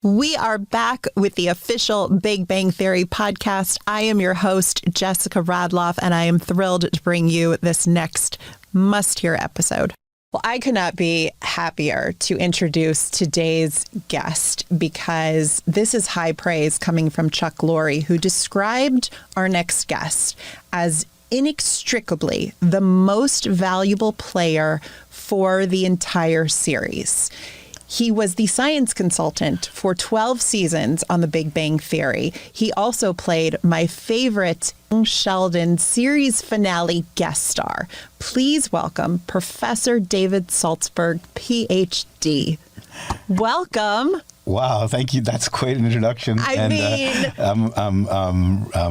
We are back with the official Big Bang Theory podcast. I am your host, Jessica Radloff, and I am thrilled to bring you this next must-hear episode. Well, I could not be happier to introduce today's guest because this is high praise coming from Chuck Lorre, who described our next guest as inextricably the most valuable player for the entire series. He was the science consultant for 12 seasons on The Big Bang Theory. He also played my favorite Sheldon series finale guest star. Please welcome Professor David Saltzberg, PhD. Welcome. Wow, thank you. That's quite an introduction. I'm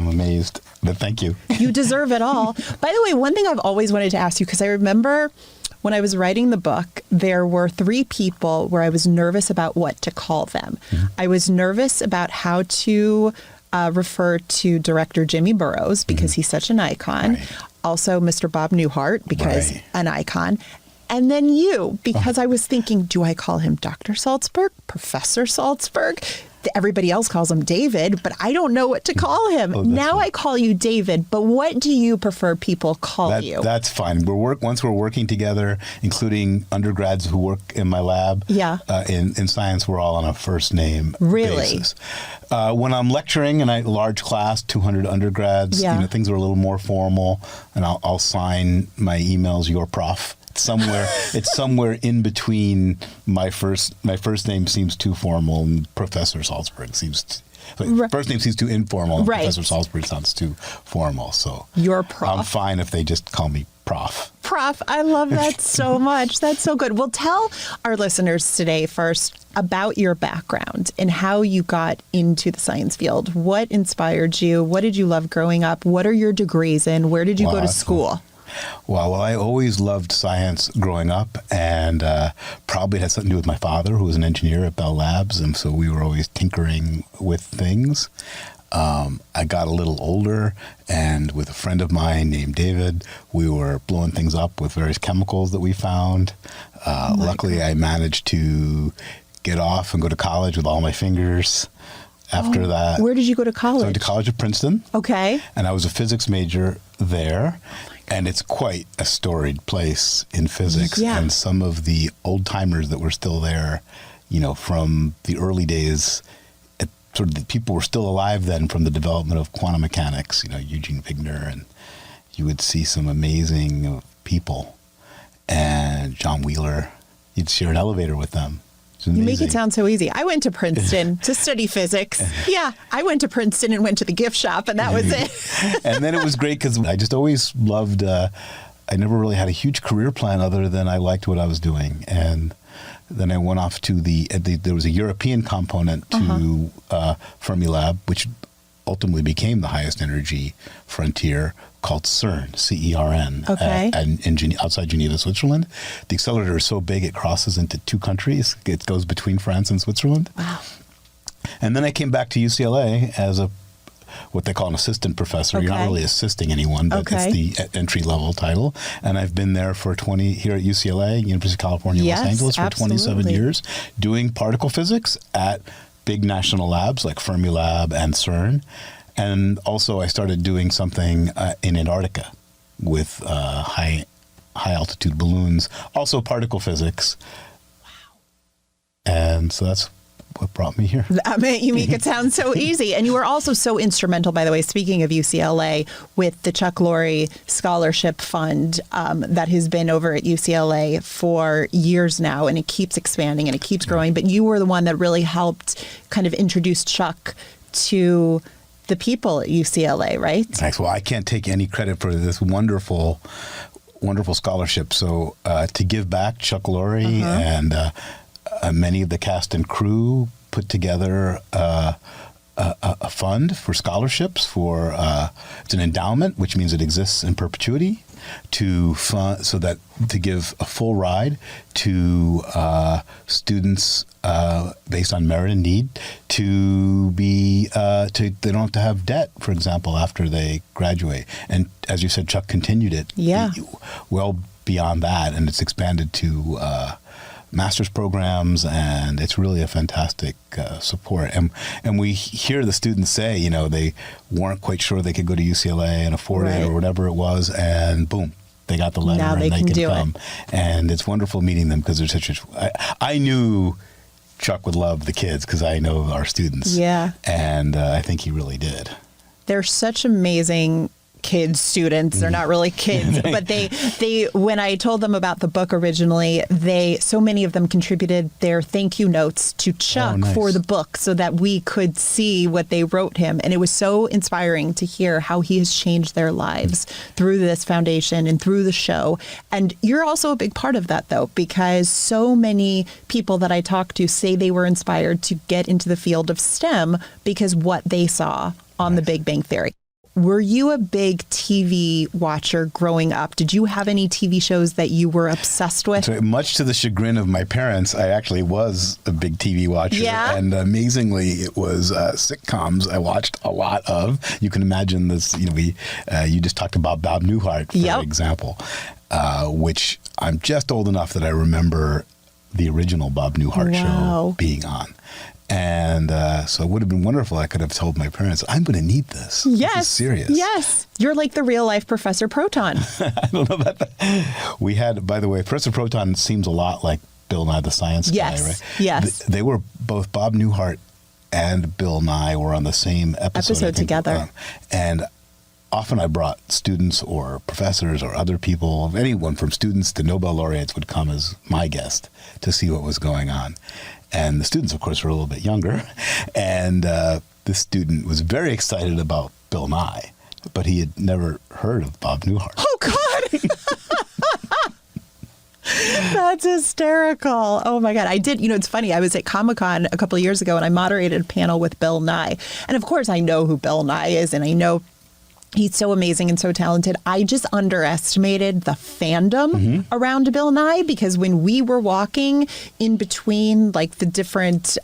amazed, but thank you. You deserve it all. By the way, one thing I've always wanted to ask you, because I remember when I was writing the book, there were 3 people where I was nervous about what to call them. Mm-hmm. I was nervous about how to refer to director Jimmy Burrows because he's such an icon. Right. Also, Mr. Bob Newhart because an icon. And then you, because I was thinking, do I call him Dr. Saltzberg, Professor Saltzberg? Everybody else calls him David, but I don't know what to call him. Now I call you David, but what do you prefer people call you? That's fine. Once we're working together, including undergrads who work in my lab. Yeah. In science, we're all on a first name basis. When I'm lecturing in a large class, 200 undergrads, things are a little more formal, and I'll sign my emails, your prof. It's somewhere in between. My first name seems too formal, and Professor Saltzberg seems. First name seems too informal, and Professor Saltzberg sounds too formal. So you're prof. I'm fine if they just call me prof. Prof, I love that so much. That's so good. Well, tell our listeners today first about your background and how you got into the science field. What inspired you? What did you love growing up? What are your degrees in? Where did you go to school? Well, I always loved science growing up, and probably had something to do with my father, who was an engineer at Bell Labs, and so we were always tinkering with things. I got a little older, and with a friend of mine named David, we were blowing things up with various chemicals that we found. Luckily, I managed to get off and go to college with all my fingers. After that. Where did you go to college? So I went to college at Princeton. Okay. And I was a physics major there. And it's quite a storied place in physics. Yeah. And some of the old timers that were still there, from the early days, the people were still alive then from the development of quantum mechanics, Eugene Wigner, and you would see some amazing people. And John Wheeler, you'd share an elevator with them. You make it sound so easy. I went to Princeton to study physics. Yeah, I went to Princeton and went to the gift shop, and that was it. And then it was great because I just always loved, I never really had a huge career plan other than I liked what I was doing. And then I went off to there was a European component to Fermilab, which ultimately became the highest energy frontier, called CERN, C-E-R-N, outside Geneva, Switzerland. The accelerator is so big it crosses into 2 countries. It goes between France and Switzerland. Wow. And then I came back to UCLA as what they call an assistant professor. You're not really assisting anyone, but it's the entry-level title. And I've been there for here at UCLA, University of California, Los Angeles, for 27 years, doing particle physics at big national labs like Fermilab and CERN. And also I started doing something in Antarctica with high altitude balloons, also particle physics. Wow. And so that's what brought me here. I mean, you make it sound so easy. And you were also so instrumental, by the way, speaking of UCLA, with the Chuck Lorre Scholarship Fund that has been over at UCLA for years now, and it keeps expanding and it keeps growing. But you were the one that really helped kind of introduce Chuck to the people at UCLA, right? Thanks. Well, I can't take any credit for this wonderful scholarship. So to give back, Chuck Lorre and many of the cast and crew put together a fund for scholarships it's an endowment, which means it exists in perpetuity, to give a full ride to students based on merit and need they don't have to have debt, for example, after they graduate. And as you said, Chuck continued it well beyond that, and it's expanded to master's programs, and it's really a fantastic support. And we hear the students say, you know, they weren't quite sure they could go to UCLA and afford it or whatever it was, and boom, they got the letter now and they can come. It. And it's wonderful meeting them because they're such I knew Chuck would love the kids because I know our students. Yeah. And I think he really did. They're such amazing kids, students. They're not really kids, but they, when I told them about the book originally, so many of them contributed their thank you notes to Chuck for the book so that we could see what they wrote him. And it was so inspiring to hear how he has changed their lives through this foundation and through the show. And you're also a big part of that, though, because so many people that I talk to say they were inspired to get into the field of STEM because what they saw on The Big Bang Theory. Were you a big TV watcher growing up? Did you have any TV shows that you were obsessed with? So much to the chagrin of my parents, I actually was a big TV watcher. Yeah. And amazingly, it was sitcoms I watched a lot of. You can imagine this, you know, you just talked about Bob Newhart, for example, which I'm just old enough that I remember the original Bob Newhart show being on. And so it would have been wonderful. I could have told my parents, I'm going to need this. Yes. This is serious. Yes. You're like the real life Professor Proton. I don't know about that. We had, by the way, Professor Proton seems a lot like Bill Nye the Science Guy, right? Yes. They were both Bob Newhart and Bill Nye were on the same episode together. And often I brought students or professors or other people, anyone from students to Nobel laureates would come as my guest to see what was going on. And the students, of course, were a little bit younger. And this student was very excited about Bill Nye, but he had never heard of Bob Newhart. Oh, God. That's hysterical. Oh, my God. I did. You know, it's funny. I was at Comic-Con a couple of years ago, and I moderated a panel with Bill Nye. And, of course, I know who Bill Nye is, and I know he's so amazing and so talented. I just underestimated the fandom around Bill Nye because when we were walking in between like the different,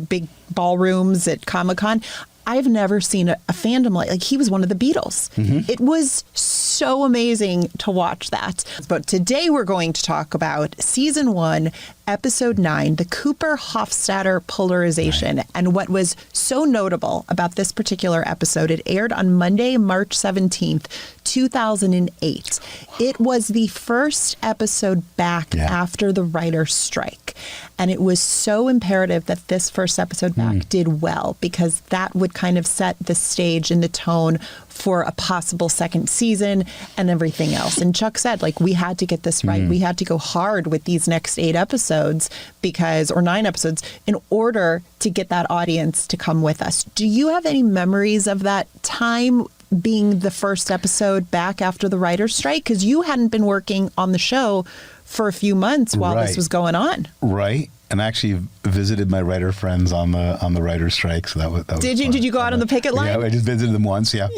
big ballrooms at Comic-Con, I've never seen a fandom like he was one of the Beatles. It was so amazing to watch that. But today we're going to talk about season 1, episode 9, the Cooper-Hofstadter Polarization. And what was so notable about this particular episode, it aired on Monday, March 17th, 2008. It was the first episode back after the writer's strike. And it was so imperative that this first episode back did well because that would kind of set the stage and the tone for a possible second season and everything else. And Chuck said, like, we had to get this right. We had to go hard with these next 8 episodes or 9 episodes in order to get that audience to come with us. Do you have any memories of that time being the first episode back after the writer's strike? Because you hadn't been working on the show for a few months while this was going on. Right. And I actually visited my writer friends on the writer's strike, so that was Did you go out on the picket line? Yeah, I just visited them once, yeah.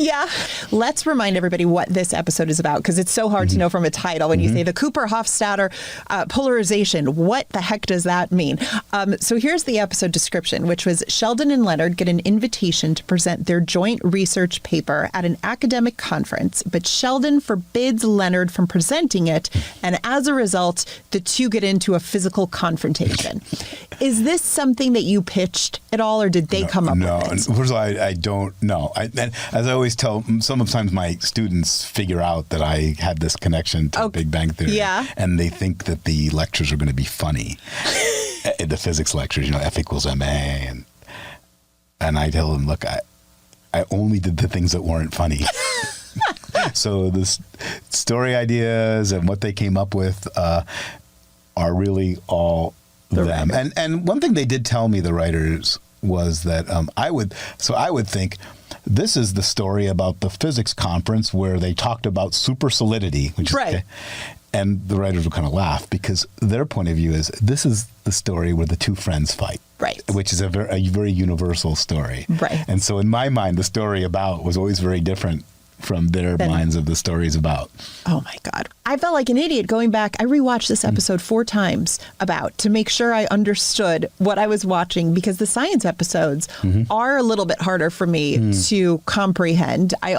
Let's remind everybody what this episode is about, because it's so hard to know from a title when you say the Cooper-Hofstadter Polarization. What the heck does that mean? So here's the episode description, which was Sheldon and Leonard get an invitation to present their joint research paper at an academic conference, but Sheldon forbids Leonard from presenting it, and as a result, the two get into a physical confrontation. Is this something that you pitched at all, or did they come up with it? No, first of all, I don't know. As I always tell, sometimes my students figure out that I had this connection to Big Bang Theory, and they think that the lectures are going to be funny. The physics lectures, F equals ma, and I tell them, look, I only did the things that weren't funny. So the story ideas and what they came up with are really all them. And one thing they did tell me, the writers, was that I would think this is the story about the physics conference where they talked about super solidity, which is okay. And the writers would kind of laugh because their point of view is this is the story where the two friends fight, which is a very universal story. And so in my mind, the story about was always very different from their minds of the stories about. Oh my God. I felt like an idiot going back. I rewatched this episode 4 times to make sure I understood what I was watching, because the science episodes are a little bit harder for me to comprehend. I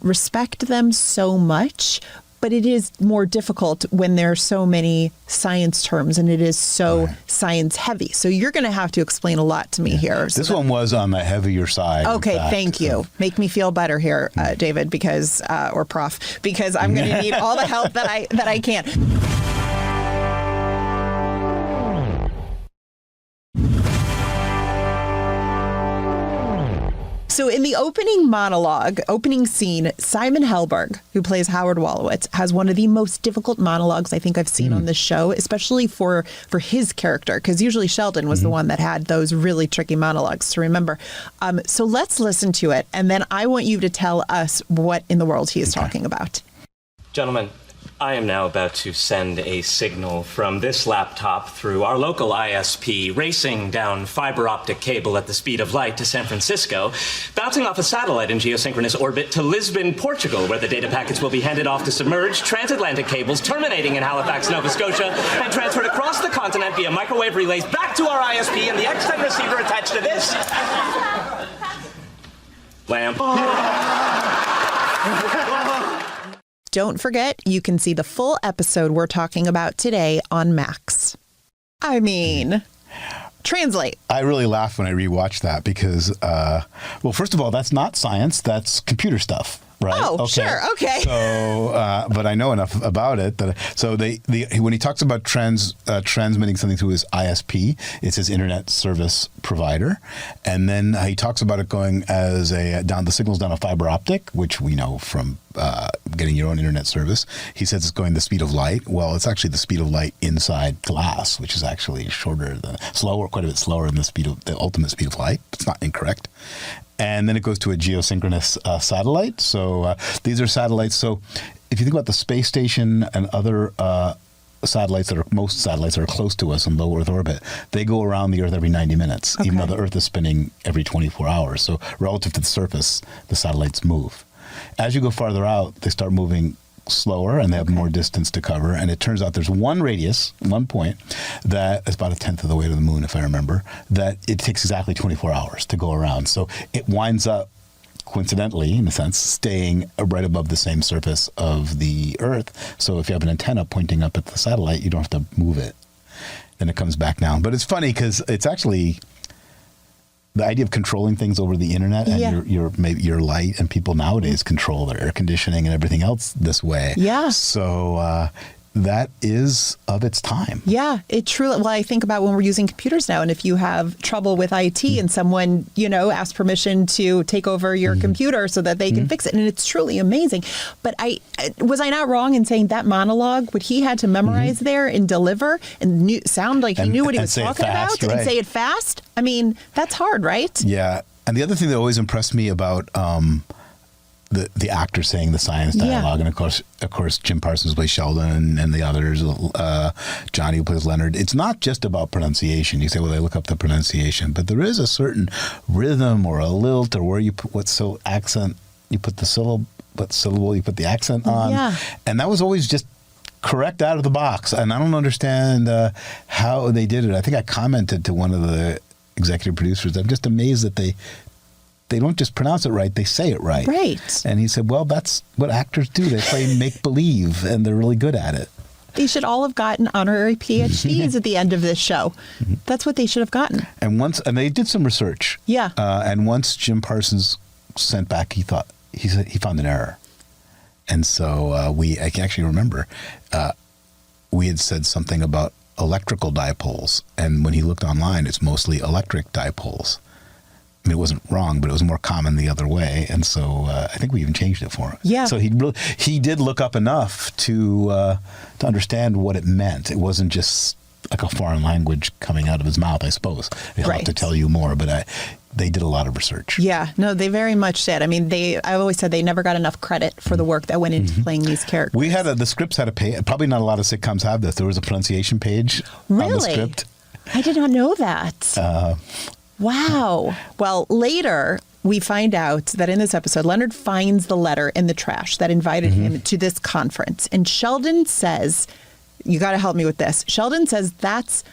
respect them so much, But it is more difficult when there are so many science terms and it is so science heavy. So you're going to have to explain a lot to me here. So this one was on the heavier side. Okay, thank you. Make me feel better here, David, because or Prof, because I'm going to need all the help that I can. So in the opening scene, Simon Helberg, who plays Howard Wolowitz, has one of the most difficult monologues I think I've seen on this show, especially for his character, because usually Sheldon was the one that had those really tricky monologues to remember. So let's listen to it, and then I want you to tell us what in the world he is talking about. Gentlemen, I am now about to send a signal from this laptop through our local ISP, racing down fiber optic cable at the speed of light to San Francisco, bouncing off a satellite in geosynchronous orbit to Lisbon, Portugal, where the data packets will be handed off to submerged transatlantic cables terminating in Halifax, Nova Scotia, and transferred across the continent via microwave relays back to our ISP and the X10 receiver attached to this lamp. Don't forget, you can see the full episode we're talking about today on Max. I mean, translate. I really laughed when I rewatched that because, well, first of all, that's not science. That's computer stuff. Right. Oh, sure. Okay. So, but I know enough about it so when he talks about transmitting something to his ISP, it's his internet service provider, and then he talks about it going as the signals down a fiber optic, which we know from getting your own internet service. He says it's going the speed of light. Well, it's actually the speed of light inside glass, which is actually quite a bit slower than the ultimate speed of light. It's not incorrect. And then it goes to a geosynchronous satellite. So these are satellites. So if you think about the space station and other most satellites that are close to us in low Earth orbit, they go around the Earth every 90 minutes, even though the Earth is spinning every 24 hours. So relative to the surface, the satellites move. As you go farther out, they start moving slower and they have more distance to cover. And it turns out there's one point that is about 1/10 of the way to the moon, if I remember, that it takes exactly 24 hours to go around. So it winds up, coincidentally, in a sense, staying right above the same surface of the Earth. So if you have an antenna pointing up at the satellite, you don't have to move it. Then it comes back down. But it's funny because it's actually the idea of controlling things over the internet and your light, and people nowadays control their air conditioning and everything else this way. Yeah. So that is of its time. Yeah, it truly. Well, I think about when we're using computers now, and if you have trouble with IT and someone, asks permission to take over your computer so that they can fix it, and it's truly amazing. But was I not wrong in saying that monologue, what he had to memorize there and deliver and sound like he knew what he was talking about and say it fast? I mean, that's hard, right? Yeah. And the other thing that always impressed me about the actor saying the science dialogue, and of course Jim Parsons plays Sheldon, and the others, Johnny who plays Leonard. It's not just about pronunciation. You say, well, they look up the pronunciation, but there is a certain rhythm or a lilt, or where you put accent, you put the syllable, you put the accent on, and that was always just correct out of the box. And I don't understand how they did it. I think I commented to one of the executive producers, I'm just amazed that they don't just pronounce it right, they say it right. Right. And he said, well, that's what actors do. They play make-believe, and they're really good at it. They should all have gotten honorary PhDs at the end of this show. That's what they should have gotten. And they did some research. Yeah. And once Jim Parsons sent back, he found an error. And so I can actually remember, we had said something about electrical dipoles. And when he looked online, it's mostly electric dipoles. I mean, it wasn't wrong, but it was more common the other way, and so I think we even changed it for him. Yeah. So he did look up enough to understand what it meant. It wasn't just like a foreign language coming out of his mouth, I suppose. He'll have to tell you more, but they did a lot of research. Yeah, no, they very much did. I mean, I always said they never got enough credit for the work that went into playing these characters. We had the scripts had a page. Probably not a lot of sitcoms have this. There was a pronunciation page on the script. I did not know that. Wow. Well, later we find out that in this episode, Leonard finds the letter in the trash that invited him to this conference. And Sheldon says, you got to help me with this. Sheldon says that's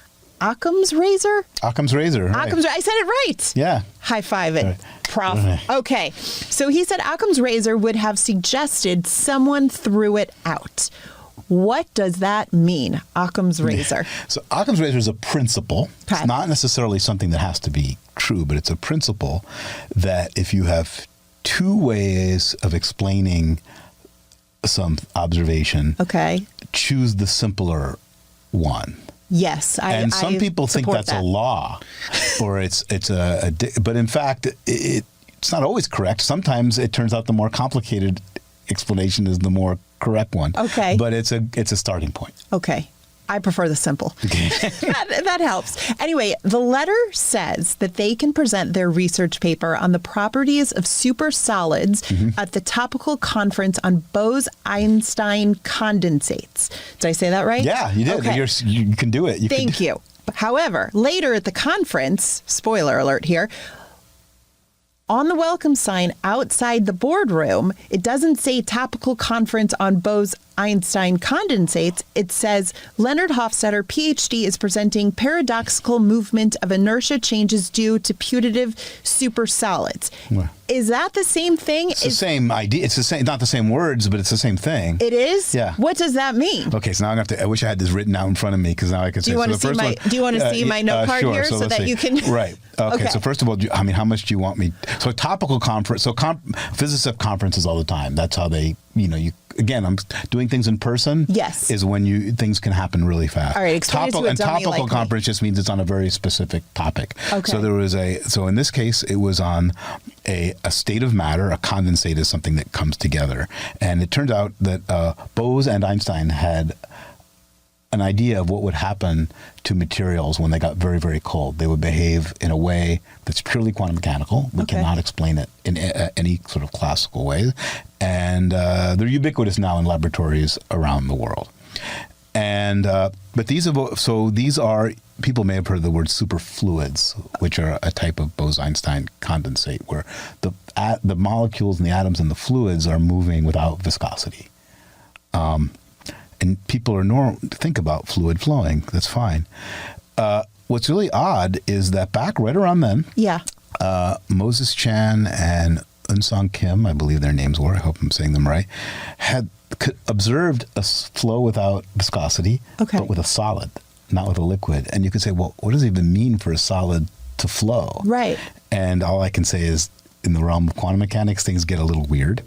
Occam's Razor? Occam's Razor. Right. Occam's, I said it right. Yeah. High five it, Right. Prof. Right. Okay. So he said Occam's Razor would have suggested someone threw it out. What does that mean, Occam's Razor? So Occam's Razor is a principle. Okay. It's not necessarily something that has to be true, but it's a principle that if you have two ways of explaining some observation, Okay. choose the simpler one. Yes, And some people think support that's that. a law, or but in fact, it's not always correct. Sometimes it turns out the more complicated explanation is the more correct one. Okay. But it's a starting point. Okay. I prefer the simple. Okay. that helps. Anyway, the letter says that they can present their research paper on the properties of supersolids at the Topical Conference on Bose-Einstein condensates. Did I say that right? Yeah, you did. Okay. You can do it. Thank you. However, later at the conference, spoiler alert here, on the welcome sign outside the boardroom, it doesn't say Topical Conference on Bose-Einstein condensates. It says Leonard Hofstadter, PhD, is presenting paradoxical movement of inertia changes due to putative supersolids. Well. Is that the same thing? It's the same idea. It's the same, not the same words, but it's the same thing. It is? Yeah. What does that mean? Okay, so now I wish I had this written out in front of me because now I can say. Do you want to see my? Do you want to see my note card sure, here so let's that see. you can? Right. Okay. So first of all, how much do you want me? So topical conference. So physicists have conferences all the time. That's how they. Again, I'm doing things in person. Yes. Is when things can happen really fast. All right. Explain it to a dummy topical like me. conference just means it's on a very specific topic. Okay. So in this case, it was on a state of matter. A condensate is something that comes together, and it turns out that Bose and Einstein had an idea of what would happen to materials when they got very, very cold. They would behave in a way that's purely quantum mechanical. We cannot explain it in any sort of classical way. And they're ubiquitous now in laboratories around the world. And but these are people may have heard of the word superfluids, which are a type of Bose-Einstein condensate, where the molecules and the atoms in the fluids are moving without viscosity. And people think about fluid flowing. That's fine. What's really odd is that back right around then, Moses Chan and Eun-Sung Kim, I believe their names were, I hope I'm saying them right, had observed a flow without viscosity, but with a solid, not with a liquid. And you could say, well, what does it even mean for a solid to flow? Right. And all I can say is, in the realm of quantum mechanics, things get a little weird.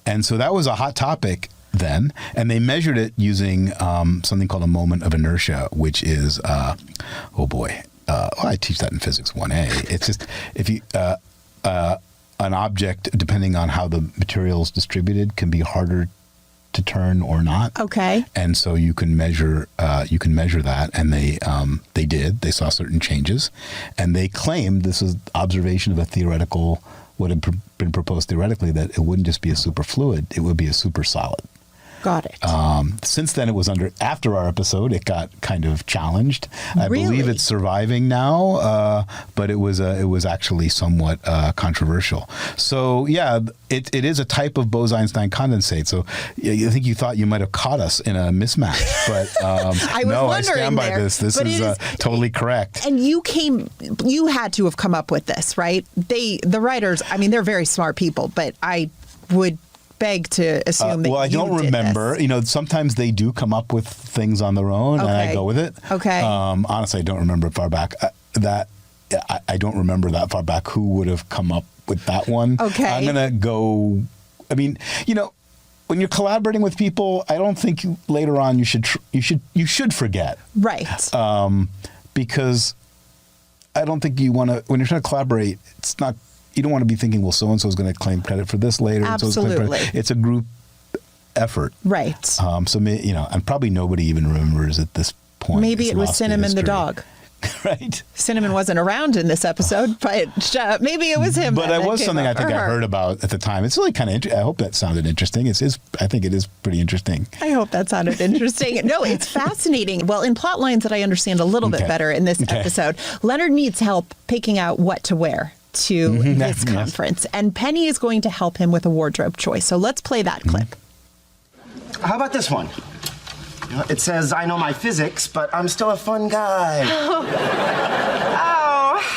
And so that was a hot topic then, and they measured it using something called a moment of inertia, which is, I teach that in physics 1A. It's just, if you, an object, depending on how the material is distributed, can be harder to turn or not. Okay. And so you can measure that, and they did. They saw certain changes, and they claimed this is observation of a theoretical, what had been proposed theoretically, that it wouldn't just be a superfluid, it would be a supersolid. Got it. Since then, after our episode, it got kind of challenged. I Really? believe it's surviving now, but it was actually somewhat controversial. So yeah, it is a type of Bose-Einstein condensate. So I think you thought you might have caught us in a mismatch, but I stand by this. This is totally correct. And you had to have come up with this, right? The writers, I mean, they're very smart people, but I would beg to assume that I don't remember. This. Sometimes they do come up with things on their own, and I go with it. Okay. Honestly, I don't remember far back. I don't remember that far back who would have come up with that one. Okay. I'm gonna go. I mean, when you're collaborating with people, I don't think later on you should forget. Right. Because I don't think you want to. When you're trying to collaborate, it's not. You don't want to be thinking, well, so-and-so is going to claim credit for this later. Absolutely. It's a group effort. Right. And probably nobody even remembers at this point. Maybe it was Cinnamon the dog. Right. Cinnamon wasn't around in this episode, but maybe it was him. But it was something I think I heard about at the time. It's really kind of I hope that sounded interesting. I think it is pretty interesting. I hope that sounded interesting. No, it's fascinating. Well, in plot lines that I understand a little bit better in this episode, Leonard needs help picking out what to wear to this conference. And Penny is going to help him with a wardrobe choice. So let's play that clip. How about this one? It says, I know my physics, but I'm still a fun guy.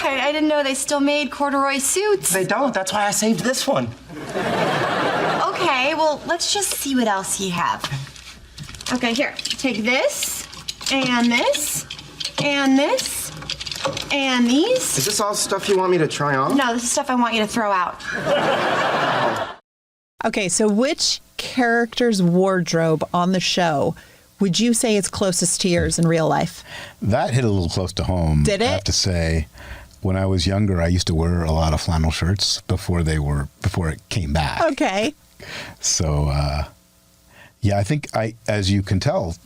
I didn't know they still made corduroy suits. They don't. That's why I saved this one. Okay, well, let's just see what else you have. Okay, here. Take this, and this, and this, and these. Is this all stuff you want me to try on? No, this is stuff I want you to throw out. Okay, so which character's wardrobe on the show would you say is closest to yours in real life? That hit a little close to home. Did it? I have to say, when I was younger, I used to wear a lot of flannel shirts before it came back. Okay. So, yeah, I think as you can tell,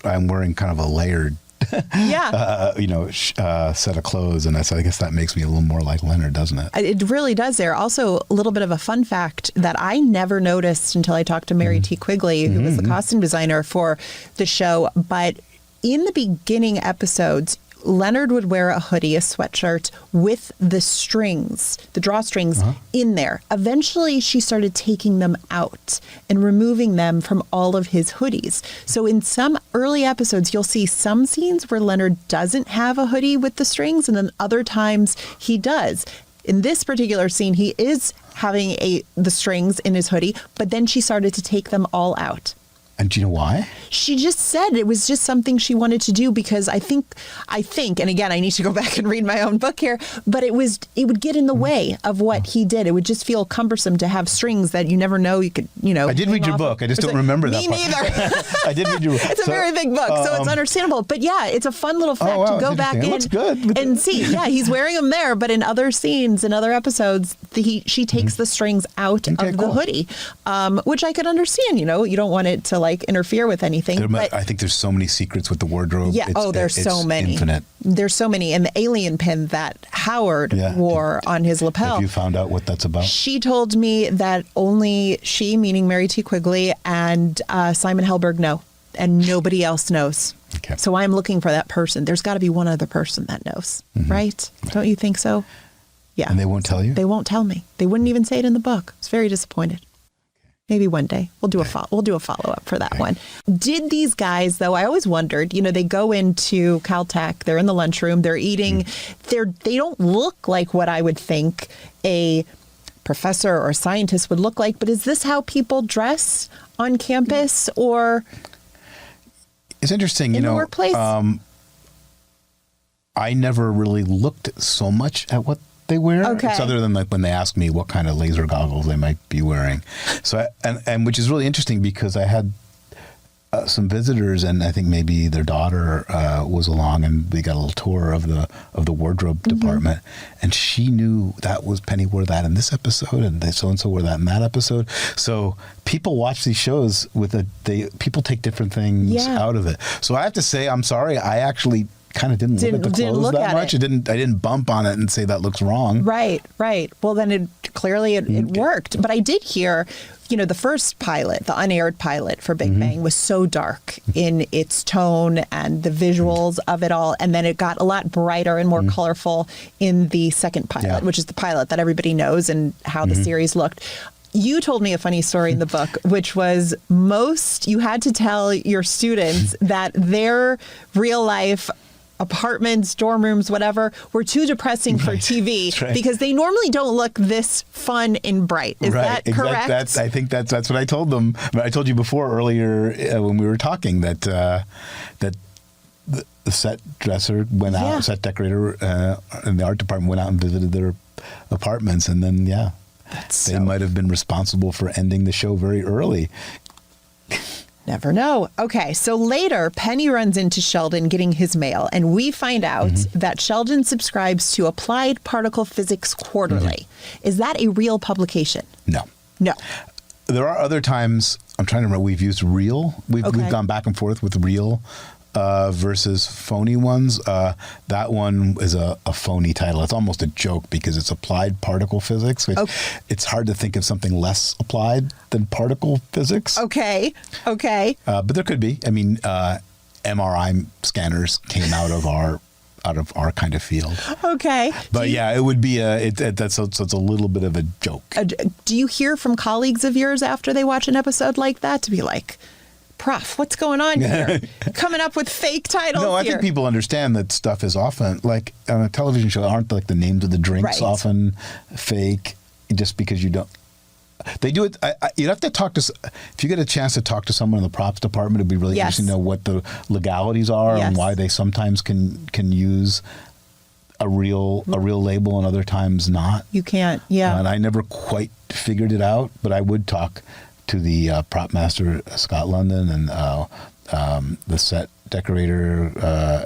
I'm wearing kind of a layered, set of clothes, and I guess that makes me a little more like Leonard, doesn't it? It really does there. Also, a little bit of a fun fact that I never noticed until I talked to Mary T. Quigley, who was the costume designer for the show. But in the beginning episodes, Leonard would wear a hoodie, a sweatshirt with the strings, the drawstrings in there. Eventually, she started taking them out and removing them from all of his hoodies. So in some early episodes, you'll see some scenes where Leonard doesn't have a hoodie with the strings, and then other times he does. In this particular scene, he is having the strings in his hoodie, but then she started to take them all out. And do you know why? She just said it was just something she wanted to do because I think, and again, I need to go back and read my own book here, but it would get in the way of what he did. It would just feel cumbersome to have strings that you never know you could, I did read your book. I just don't remember that part. Me neither. I did read your book. It's a very big book, so it's understandable. But yeah, it's a fun little fact to go back in and see. Yeah, he's wearing them there, but in other scenes, in other episodes, she takes the strings out of the hoodie, which I could understand. You don't want it to interfere with anything. I think there's so many secrets with the wardrobe. Yeah. There's so many. Infinite. There's so many. And the alien pin that Howard wore on his lapel. Have you found out what that's about? She told me that only she, meaning Mary T. Quigley, and Simon Helberg know, and nobody else knows. Okay. So I'm looking for that person. There's got to be one other person that knows, right? Don't you think so? Yeah. And they won't tell you? They won't tell me. They wouldn't even say it in the book. I was very disappointed. Maybe one day we'll do a follow-up for that one. Did these guys, though, I always wondered, they go into Caltech, they're in the lunchroom, they're eating, they don't look like what I would think a professor or scientist would look like, but is this how people dress on campus or it's interesting, in the workplace? I never really looked so much at what they wear. Okay. It's other than when they ask me what kind of laser goggles they might be wearing. So and which is really interesting because I had some visitors, and I think maybe their daughter was along, and we got a little tour of the wardrobe department, and she knew that was Penny wore that in this episode, and so and so wore that in that episode. So people watch these shows people take different things out of it. So I have to say, I'm sorry, I actually kind of didn't look at the clothes that much. I didn't bump on it and say that looks wrong. Right. Well, then it worked. But I did hear, the first pilot, the unaired pilot for Big Bang was so dark in its tone and the visuals of it all. And then it got a lot brighter and more colorful in the second pilot, which is the pilot that everybody knows and how the series looked. You told me a funny story in the book, which was you had to tell your students that their real life apartments, dorm rooms, whatever, were too depressing for TV because they normally don't look this fun and bright. Is that correct? I think that's what I told them. I told you before earlier when we were talking that the set dresser went out, set decorator in the art department went out and visited their apartments, and then they might have been responsible for ending the show very early. Never know. Okay, so later, Penny runs into Sheldon getting his mail, and we find out that Sheldon subscribes to Applied Particle Physics Quarterly. Is that a real publication? No. There are other times, I'm trying to remember, we've used real. We've gone back and forth with real versus phony ones. That one is a phony title. It's almost a joke because it's Applied Particle Physics. It's hard to think of something less applied than particle physics. Okay. But there could be. I mean, MRI scanners came out of our kind of field. Okay. But it would be it's a little bit of a joke. Do you hear from colleagues of yours after they watch an episode like that to be like, Prof, what's going on here? Coming up with fake titles No, I here. think people understand that stuff is often, like on a television show, aren't like the names of the drinks often fake just because you don't. They do it. You'd have to talk to, if you get a chance to talk to someone in the props department, it'd be really interesting to know what the legalities are and why they sometimes can use a real label and other times not. You can't, and I never quite figured it out, but I would talk to the prop master, Scott London, and the set decorator,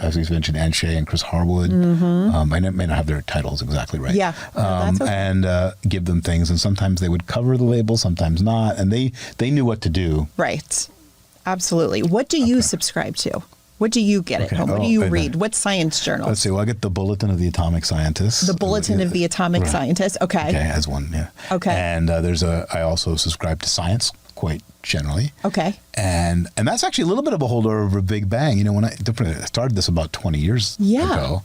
as we've mentioned, Ann Shea and Chris Harwood. I may not have their titles exactly right. Yeah, that's okay. And give them things, and sometimes they would cover the label, sometimes not, and they knew what to do. Right, absolutely. What do you subscribe to? What do you get at home? What do you read? What science journal? Let's see. Well, I get the Bulletin of the Atomic Scientist. The Bulletin of the Atomic Scientist. Okay. Okay, as one, yeah. Okay. And I also subscribe to Science quite generally. Okay. And that's actually a little bit of a holdover of Big Bang. You know, when I started this about 20 years ago,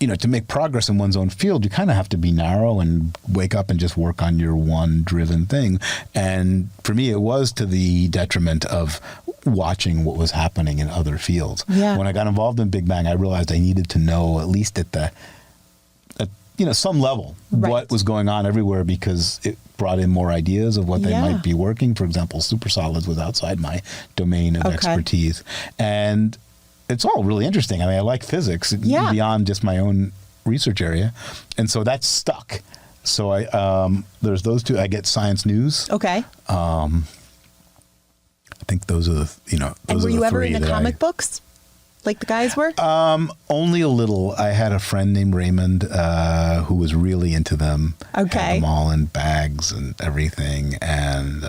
you know, to make progress in one's own field, you kind of have to be narrow and wake up and just work on your one driven thing. And for me, it was to the detriment of watching what was happening in other fields. Yeah. When I got involved in Big Bang, I realized I needed to know, at least at some level, what was going on everywhere, because it brought in more ideas of what they might be working. For example, supersolids was outside my domain of expertise. And it's all really interesting. I mean, I like physics beyond just my own research area. And so that's stuck. So there's those two. I get Science News. Okay. I think those are the, those and were are the you ever three into comic books? Like the guys were? Only a little. I had a friend named Raymond who was really into them. Okay. Had them all in bags and everything, and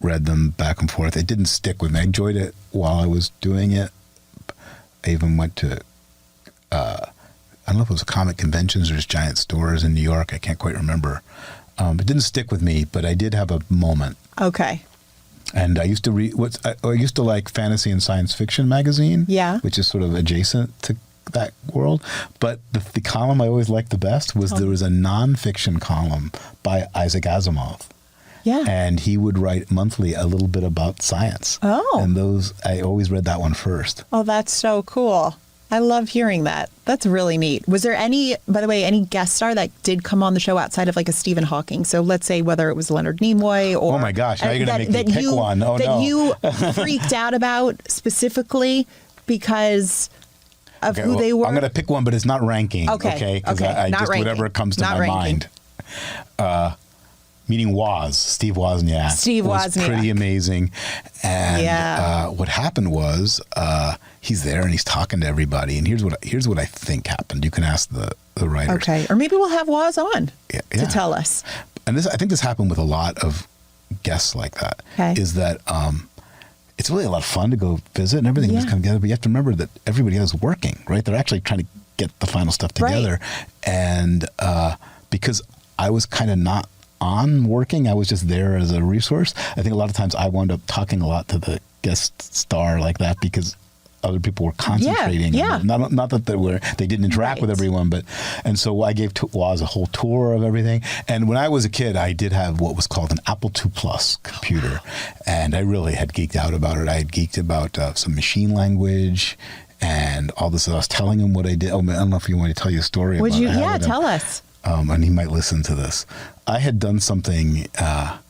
read them back and forth. It didn't stick with me. I enjoyed it while I was doing it. I even went to, I don't know if it was comic conventions or just giant stores in New York. I can't quite remember. It didn't stick with me, but I did have a moment. Okay. And I used to read I used to like Fantasy and Science Fiction magazine, which is sort of adjacent to that world. But the column I always liked the best was there was a nonfiction column by Isaac Asimov. Yeah. And he would write monthly a little bit about science. Oh. And I always read that one first. Oh, that's so cool. I love hearing that. That's really neat. Was there by the way, any guest star that did come on the show outside of like a Stephen Hawking? So let's say whether it was Leonard Nimoy or... Oh my gosh, now you're going to make me pick one. Oh no. That you freaked out about specifically because of who they were? I'm going to pick one, but it's not ranking. Okay. Because I just, ranking. Whatever comes to not my ranking. mind. Meeting Steve Wozniak. Steve was Wozniak. Pretty amazing. And what happened was he's there and he's talking to everybody. And here's what I think happened. You can ask the writers. Okay. Or maybe we'll have Woz on to tell us. And I think this happened with a lot of guests like that. Okay. Is that it's really a lot of fun to go visit and everything just come together. But you have to remember that everybody else is working, right? They're actually trying to get the final stuff together. Right. And because I was kind of not on working, I was just there as a resource. I think a lot of times I wound up talking a lot to the guest star like that because other people were concentrating. Yeah. Not that they didn't interact with everyone, and so I gave Woz a whole tour of everything. And when I was a kid, I did have what was called an Apple II Plus computer, and I really had geeked out about it. I had geeked about some machine language and all this. I was telling him what I did. Oh, I don't know if you want me to tell you a story. Would about you? it. Yeah, tell us. And he might listen to this. I had done something that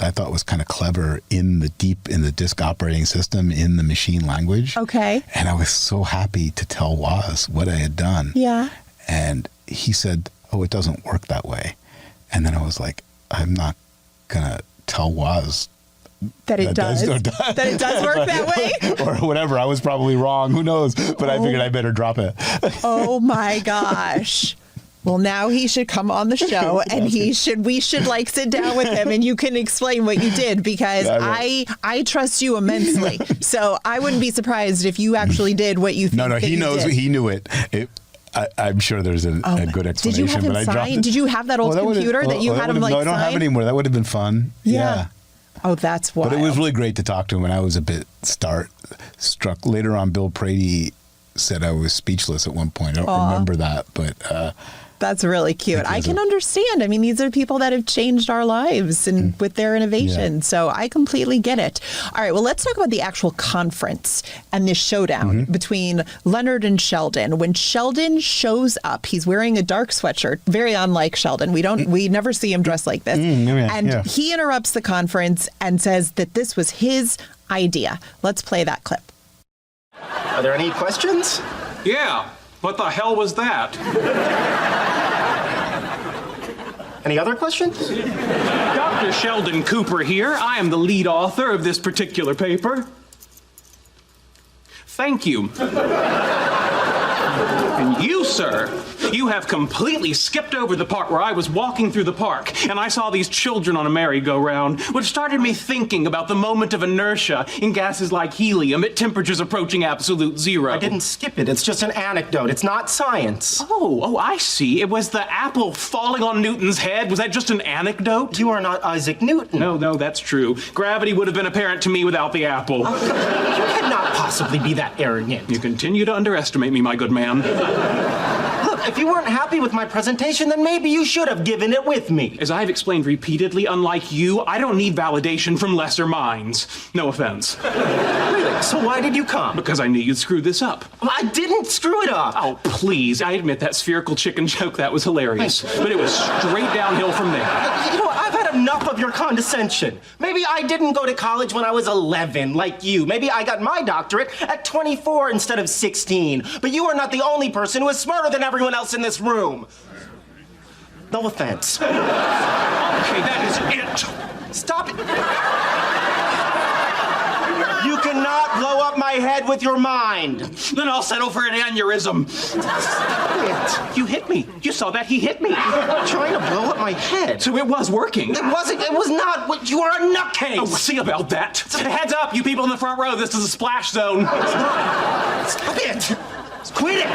I thought was kind of clever in the disk operating system in the machine language. Okay. And I was so happy to tell Woz what I had done. Yeah. And he said, "Oh, it doesn't work that way." And then I was like, "I'm not gonna tell Woz that it does work that way," or whatever. I was probably wrong. Who knows? But I figured I better drop it. Oh my gosh. Well, now he should come on the show and we should like sit down with him and you can explain what you did because I trust you immensely. So I wouldn't be surprised if you actually did what you think. No, he knows. He knew it. I'm sure there's a good explanation. Did you have him sign? Did you have that old computer that you had him like No, I don't have it anymore. That would have been fun. Yeah. Oh, that's wild. But it was really great to talk to him, and I was a bit struck. Later on, Bill Prady said I was speechless at one point. I don't remember that, but That's really cute. I can understand. I mean, these are people that have changed our lives and with their innovation. So I completely get it. All right. Well, let's talk about the actual conference and this showdown between Leonard and Sheldon. When Sheldon shows up, he's wearing a dark sweatshirt, very unlike Sheldon. We never see him dressed like this. He interrupts the conference and says that this was his idea. Let's play that clip. Are there any questions? Yeah. What the hell was that? Any other questions? Dr. Sheldon Cooper here. I am the lead author of this particular paper. Thank you. And you, sir, you have completely skipped over the part where I was walking through the park and I saw these children on a merry-go-round, which started me thinking about the moment of inertia in gases like helium at temperatures approaching absolute zero. I didn't skip it. It's just an anecdote. It's not science. Oh, I see. It was the apple falling on Newton's head. Was that just an anecdote? You are not Isaac Newton. No, that's true. Gravity would have been apparent to me without the apple. You cannot possibly be that arrogant. You continue to underestimate me, my good man. Look, if you weren't happy with my presentation, then maybe you should have given it with me. As I've explained repeatedly, unlike you, I don't need validation from lesser minds. No offense. Really? So why did you come? Because I knew you'd screw this up. Well, I didn't screw it up. Oh, please. I admit that spherical chicken joke, that was hilarious. But it was straight downhill from there. You know what? I've had enough of your condescension. Maybe I didn't go to college when I was 11, like you. Maybe I got my doctorate at 24 instead of 16. But you are not the only person who is smarter than everyone else in this room. No offense. Okay, that is it. Stop it. You cannot blow up my head with your mind. Then I'll settle for an aneurysm. Stop it. You hit me. You saw that. He hit me. You're trying to blow up my head. So it was working. It wasn't. It was not. You are a nutcase. Oh, we'll see about that. Heads up, you people in the front row. This is a splash zone. Stop it. Quit it.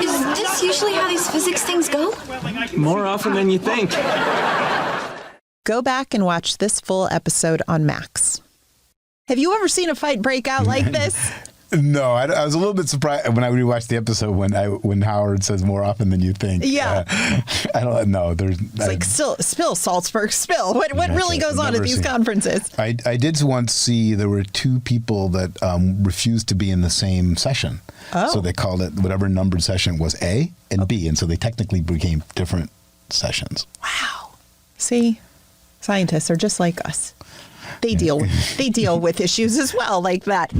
Is this usually how these physics things go? More often than you think. Go back and watch this full episode on Max. Have you ever seen a fight break out like this? No, I was a little bit surprised when I rewatched the episode when Howard says more often than you think. Yeah. I don't know. It's like, spill, Saltzberg, spill. What really goes on at these conferences? I did once see there were two people that refused to be in the same session. Oh. So they called it, whatever numbered session was A and B. And so they technically became different sessions. Wow. See, scientists are just like us. They deal with issues as well like that.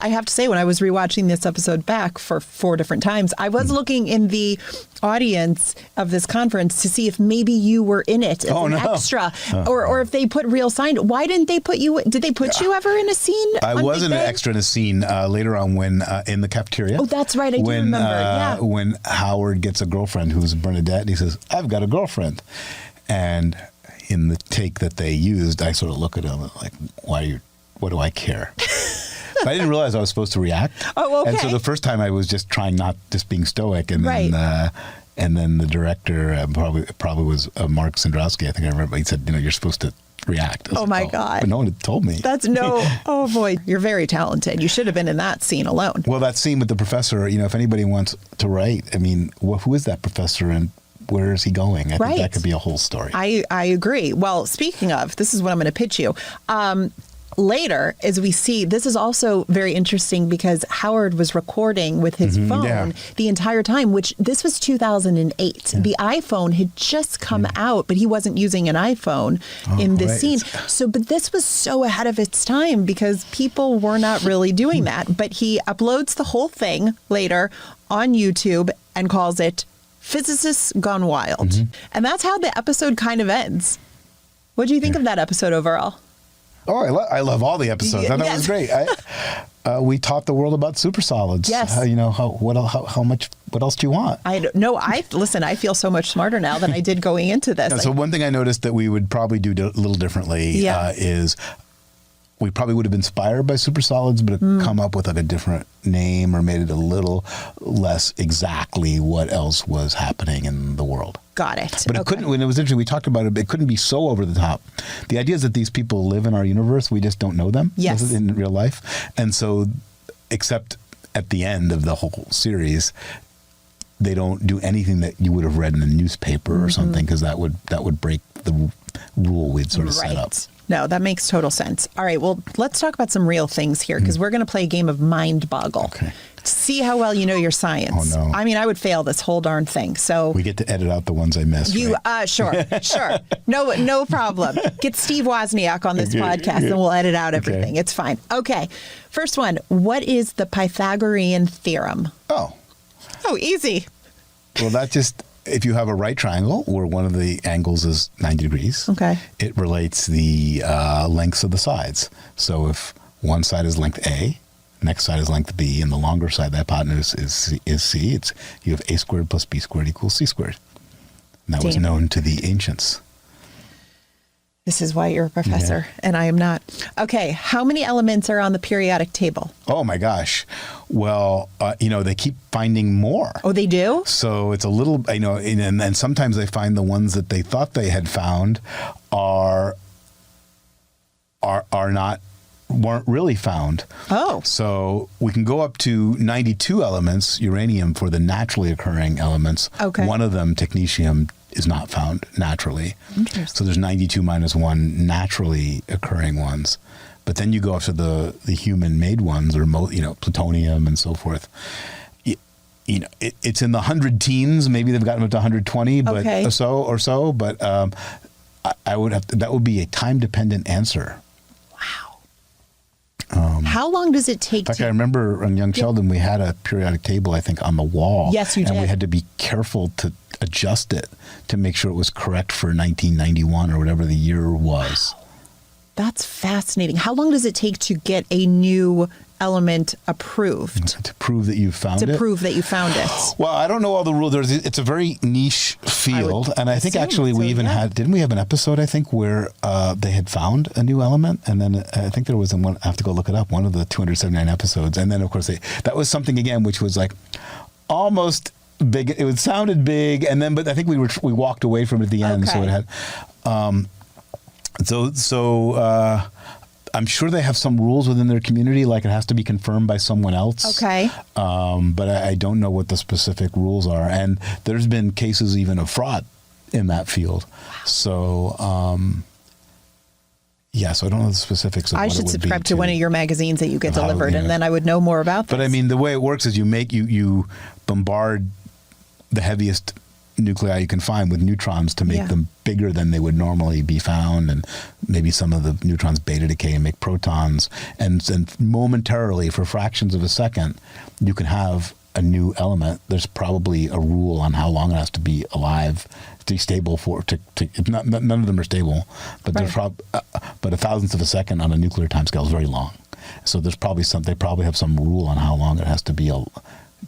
I have to say, when I was rewatching this episode back for 4 different times, I was looking in the audience of this conference to see if maybe you were in it as an extra, or if they put real sign. Why didn't they put you? Did they put you ever in a scene? I was an extra in a scene later on when in the cafeteria. Oh, that's right. I do remember. Yeah. When Howard gets a girlfriend who's Bernadette, and he says, "I've got a girlfriend," and in the take that they used, I sort of look at him like, what do I care? I didn't realize I was supposed to react. Oh, okay. And so the first time I was just trying not just being stoic, and then the director probably was Mark Sandrowski. I think I remember he said, you're supposed to react. Oh my God! But no one had told me. Oh boy, you're very talented. You should have been in that scene alone. Well, that scene with the professor. If anybody wants to write, I mean, who is that professor and where is he going? I think that could be a whole story. I agree. Well, speaking of, this is what I'm going to pitch you. Later, as we see, this is also very interesting because Howard was recording with his phone the entire time, which this was 2008. Yeah. The iPhone had just come out, but he wasn't using an iPhone in this scene. But this was so ahead of its time because people were not really doing that. But he uploads the whole thing later on YouTube and calls it Physicists Gone Wild. And that's how the episode kind of ends. What do you think of that episode overall? Oh, I love all the episodes. I thought it was great. We taught the world about supersolids. Yes. What else do you want? Listen, I feel so much smarter now than I did going into this. So one thing I noticed that we would probably do a little differently is we probably would have been inspired by supersolids, but have come up with like a different name or made it a little less exactly what else was happening in the world. Got it. But it couldn't, when it was interesting, we talked about it, but it couldn't be so over the top. The idea is that these people live in our universe, we just don't know them in real life. And so, except at the end of the whole series, they don't do anything that you would have read in a newspaper or something, because that would break the rule we'd sort of set up. No, that makes total sense. All right, well, let's talk about some real things here, because we're going to play a game of Mind Boggle. Okay. See how well you know your science. Oh, no. I mean, I would fail this whole darn thing. So we get to edit out the ones I missed. Sure. No problem. Get Steve Wozniak on this podcast and we'll edit out everything. It's fine. Okay. First one. What is the Pythagorean theorem? Oh, easy. Well, that just, if you have a right triangle where one of the angles is 90 degrees, it relates the lengths of the sides. So if one side is length A, next side is length B, and the longer side of the hypotenuse is C. You have A squared plus B squared equals C squared. And that was known to the ancients. This is why you're a professor, and I am not. Okay, how many elements are on the periodic table? Oh my gosh. Well, they keep finding more. Oh, they do? So it's a little, and sometimes they find the ones that they thought they had found weren't really found. Oh. So we can go up to 92 elements, uranium, for the naturally occurring elements. Okay. One of them, technetium, is not found naturally. Interesting. So there's 92 minus 1 naturally occurring ones. But then you go up to the human-made ones, or plutonium and so forth. It's in the 100 teens. Maybe they've gotten up to 120, but or so. But I would have to, that would be a time-dependent answer. How long does it take? In fact, I remember on Young Sheldon, we had a periodic table, I think, on the wall. Yes, you did. And we had to be careful to adjust it to make sure it was correct for 1991 or whatever the year was. Wow. That's fascinating. How long does it take to get a new element approved? To prove that you found it? To prove that you found it. Well, I don't know all the rules. It's a very niche field. And I think actually we even had, didn't we have an episode, I think, where they had found a new element? And then I think there was one, I have to go look it up, one of the 279 episodes. And then, of course, that was something, again, which was like almost big. It sounded big. And then, but I think we walked away from it at the end. So it had, I'm sure they have some rules within their community, like it has to be confirmed by someone else. Okay. But I don't know what the specific rules are. And there's been cases even of fraud in that field. Wow. So, so I don't know the specifics of what it would be. I should subscribe to one of your magazines that you get delivered, and then I would know more about this. But I mean, the way it works is you bombard the heaviest nuclei you can find with neutrons to make them bigger than they would normally be found, and maybe some of the neutrons beta decay and make protons, and momentarily, for fractions of a second, you can have a new element. There's probably a rule on how long it has to be alive to be stable none of them are stable, but there's but a thousandth of a second on a nuclear timescale is very long. So there's probably they probably have some rule on how long it has to be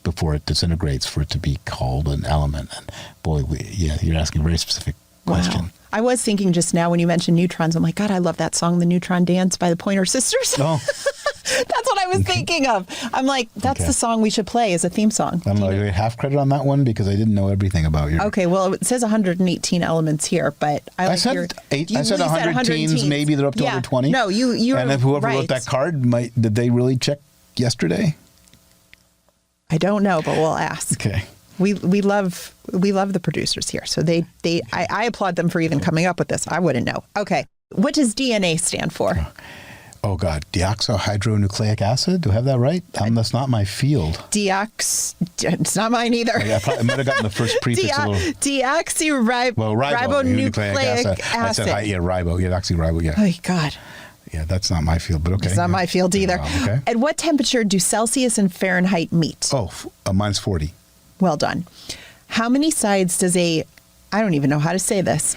before it disintegrates for it to be called an element. And boy, you're asking a very specific question. Wow. I was thinking just now when you mentioned neutrons, I'm like, God, I love that song, The Neutron Dance by the Pointer Sisters. Oh. That's what I was thinking of. I'm like, that's the song we should play as a theme song. I don't know, you half credit on that one because I didn't know everything about you. Okay, well, it says 118 elements here, but I said 100 teens, maybe they're up to 120. No, you and if whoever wrote that card, did they really check yesterday? I don't know, but we'll ask. Okay. We love the producers here, so I applaud them for even coming up with this. I wouldn't know. Okay, what does DNA stand for? Oh God, deoxyhydronucleic acid. Do I have that right? That's not my field. It's not mine either. I might have gotten the first prefix a little. Ribonucleic acid. I said ribo. Yeah, deoxyribo. Yeah. Oh God. Yeah, that's not my field, but okay. It's not my field either. Okay. At what temperature do Celsius and Fahrenheit meet? Oh, minus 40. Well done. How many sides does I don't even know how to say this.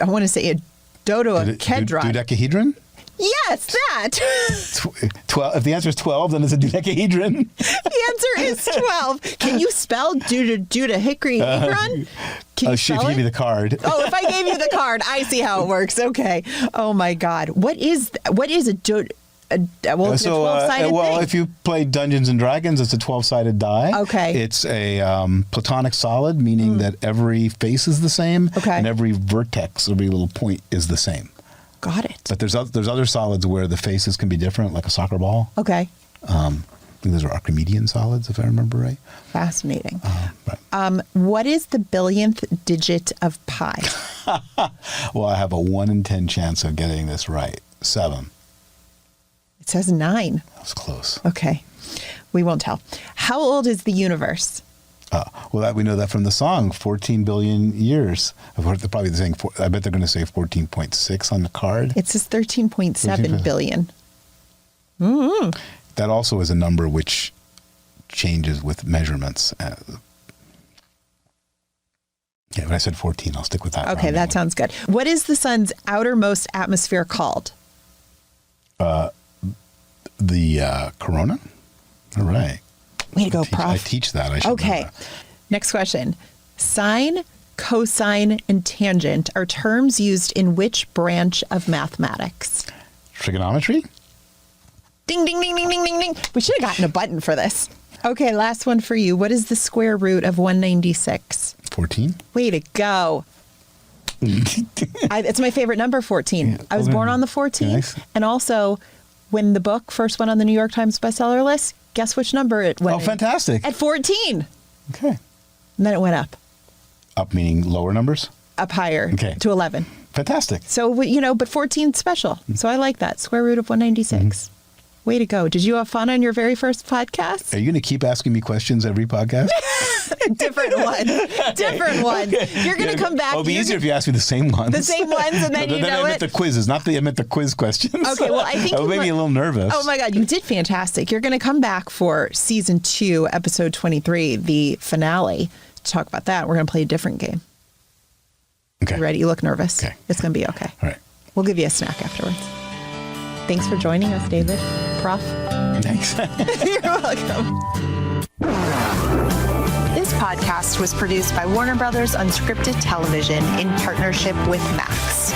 I want to say a dodecahedron. Dodecahedron? Yes, that. 12. If the answer is 12, then it's a dodecahedron. The answer is 12. Can you spell dodecahedron? Can you If you spell give me it? the card. Oh, if I gave you the card, I see how it works. Okay. Oh my God. What is a it's a 12-sided thing. if you play Dungeons and Dragons, it's a 12-sided die. Okay. It's a platonic solid, meaning that every face is the same, Okay. and every vertex, every little point is the same. Got it. But there's other solids where the faces can be different, like a soccer ball. Okay. I think those are Archimedean solids, if I remember right. Fascinating. Right. What is the billionth digit of pi? Well, I have a 1 in 10 chance of getting this right. 7. It says 9. That was close. Okay. We won't tell. How old is the universe? We know that from the song, 14 billion years. They're probably saying, I bet they're going to say 14.6 on the card. It says 13.7 billion. Mm-hmm. That also is a number which changes with measurements. When I said 14, I'll stick with that. Okay, that sounds good. What is the sun's outermost atmosphere called? The corona? All right. Way to go, Prof. I teach that. I should know Okay. that. Next question. Sine, cosine, and tangent are terms used in which branch of mathematics? Trigonometry? Ding, ding, ding, ding, ding, ding, ding. We should have gotten a button for this. Okay, last one for you. What is the square root of 196? 14? Way to go. It's my favorite number, 14. Yeah, I was born on the 14th. Nice. And also, when the book first went on the New York Times bestseller list, guess which number it went Oh, in? fantastic. At 14. Okay. And then it went up. Up meaning lower numbers? Up higher Okay. to 11. Fantastic. So, but 14 is special. So I like that. Square root of 196. Way to go. Did you have fun on your very first podcast? Are you going to keep asking me questions every podcast? Different one. Different one. You're going to come back. It'll be easier if you ask me the same ones. The same ones, and then you know I meant it? the quizzes, not I meant the quiz questions. Okay, well, I think That you made me a little nervous. Oh my God, you did fantastic. You're going to come back for season 2, episode 23, the finale, to talk about that. We're going to play a different game. Okay. You ready? You look nervous. Okay. It's going to be okay. All right. We'll give you a snack afterwards. Thanks for joining us, David. Prof. Thanks. You're welcome. This podcast was produced by Warner Brothers Unscripted Television in partnership with Max.